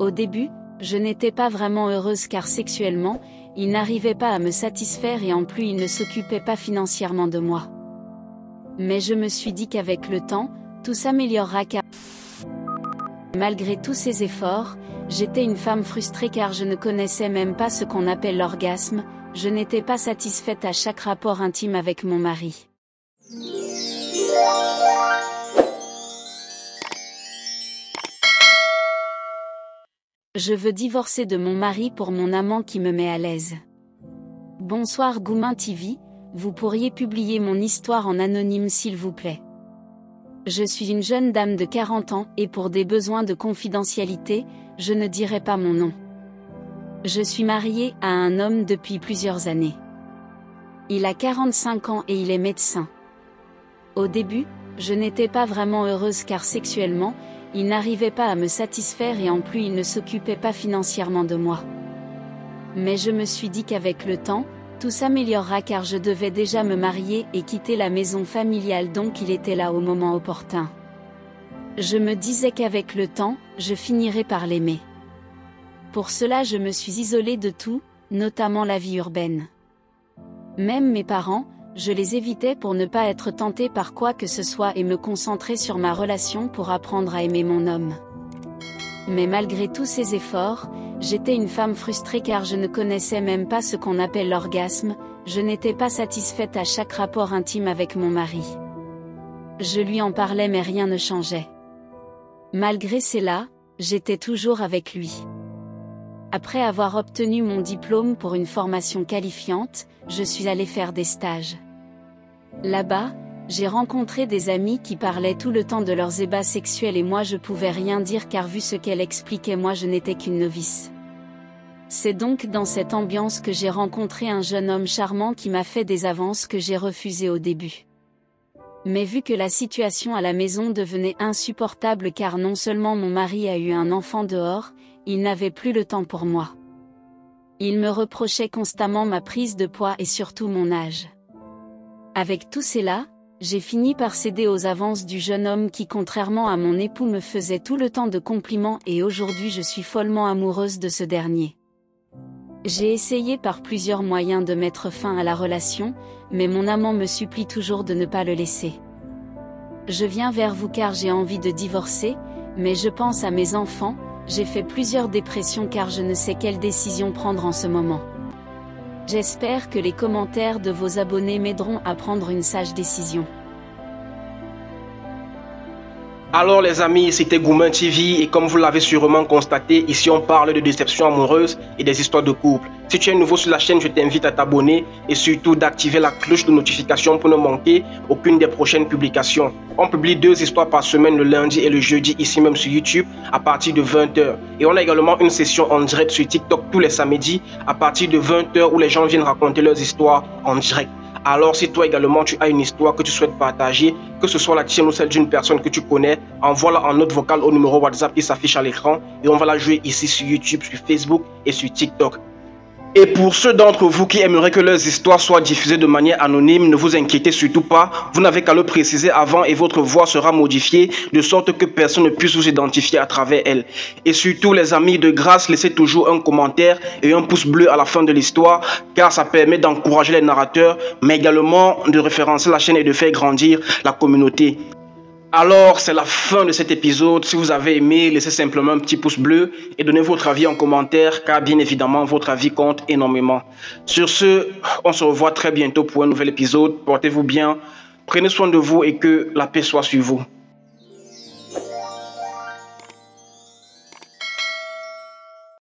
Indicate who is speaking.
Speaker 1: Au début, je n'étais pas vraiment heureuse car sexuellement, il n'arrivait pas à me satisfaire et en plus il ne s'occupait pas financièrement de moi. Mais je me suis dit qu'avec le temps, tout s'améliorera car malgré tous ces efforts, j'étais une femme frustrée car je ne connaissais même pas ce qu'on appelle l'orgasme, je n'étais pas satisfaite à chaque rapport intime avec mon mari. Je veux divorcer de mon mari pour mon amant qui me met à l'aise. Bonsoir Goumin TV, vous pourriez publier mon histoire en anonyme s'il vous plaît. Je suis une jeune dame de 40 ans et pour des besoins de confidentialité, je ne dirai pas mon nom. Je suis mariée à un homme depuis plusieurs années. Il a 45 ans et il est médecin. Au début, je n'étais pas vraiment heureuse car sexuellement, il n'arrivait pas à me satisfaire et en plus il ne s'occupait pas financièrement de moi. Mais je me suis dit qu'avec le temps, tout s'améliorera car je devais déjà me marier et quitter la maison familiale donc il était là au moment opportun. Je me disais qu'avec le temps, je finirais par l'aimer. Pour cela je me suis isolée de tout, notamment la vie urbaine. Même mes parents, je les évitais pour ne pas être tentée par quoi que ce soit et me concentrer sur ma relation pour apprendre à aimer mon homme. Mais malgré tous ces efforts, j'étais une femme frustrée car je ne connaissais même pas ce qu'on appelle l'orgasme, je n'étais pas satisfaite à chaque rapport intime avec mon mari. Je lui en parlais mais rien ne changeait. Malgré cela, j'étais toujours avec lui. Après avoir obtenu mon diplôme pour une formation qualifiante, je suis allée faire des stages. Là-bas, j'ai rencontré des amis qui parlaient tout le temps de leurs ébats sexuels et moi je pouvais rien dire car vu ce qu'elle expliquait moi je n'étais qu'une novice. C'est donc dans cette ambiance que j'ai rencontré un jeune homme charmant qui m'a fait des avances que j'ai refusées au début. Mais vu que la situation à la maison devenait insupportable car non seulement mon mari a eu un enfant dehors, il n'avait plus le temps pour moi. Il me reprochait constamment ma prise de poids et surtout mon âge. Avec tout cela, j'ai fini par céder aux avances du jeune homme qui contrairement à mon époux me faisait tout le temps de compliments et aujourd'hui je suis follement amoureuse de ce dernier. J'ai essayé par plusieurs moyens de mettre fin à la relation, mais mon amant me supplie toujours de ne pas le laisser. Je viens vers vous car j'ai envie de divorcer, mais je pense à mes enfants, j'ai fait plusieurs dépressions car je ne sais quelle décision prendre en ce moment. J'espère que les commentaires de vos abonnés m'aideront à prendre une sage décision.
Speaker 2: Alors les amis, c'était Goumin TV et comme vous l'avez sûrement constaté, ici on parle de déception amoureuse et des histoires de couple. Si tu es nouveau sur la chaîne, je t'invite à t'abonner et surtout d'activer la cloche de notification pour ne manquer aucune des prochaines publications. On publie 2 histoires par semaine le lundi et le jeudi ici même sur YouTube à partir de 20 h. Et on a également une session en direct sur TikTok tous les samedis à partir de 20 h où les gens viennent raconter leurs histoires en direct. Alors si toi également tu as une histoire que tu souhaites partager, que ce soit la tienne ou celle d'une personne que tu connais, envoie-la en note vocale au numéro WhatsApp qui s'affiche à l'écran et on va la jouer ici sur YouTube, sur Facebook et sur TikTok. Et pour ceux d'entre vous qui aimeraient que leurs histoires soient diffusées de manière anonyme, ne vous inquiétez surtout pas, vous n'avez qu'à le préciser avant et votre voix sera modifiée de sorte que personne ne puisse vous identifier à travers elle. Et surtout les amis, de grâce, laissez toujours un commentaire et un pouce bleu à la fin de l'histoire car ça permet d'encourager les narrateurs mais également de référencer la chaîne et de faire grandir la communauté. Alors, c'est la fin de cet épisode. Si vous avez aimé, laissez simplement un petit pouce bleu et donnez votre avis en commentaire car bien évidemment, votre avis compte énormément. Sur ce, on se revoit très bientôt pour un nouvel épisode. Portez-vous bien, prenez soin de vous et que la paix soit sur vous.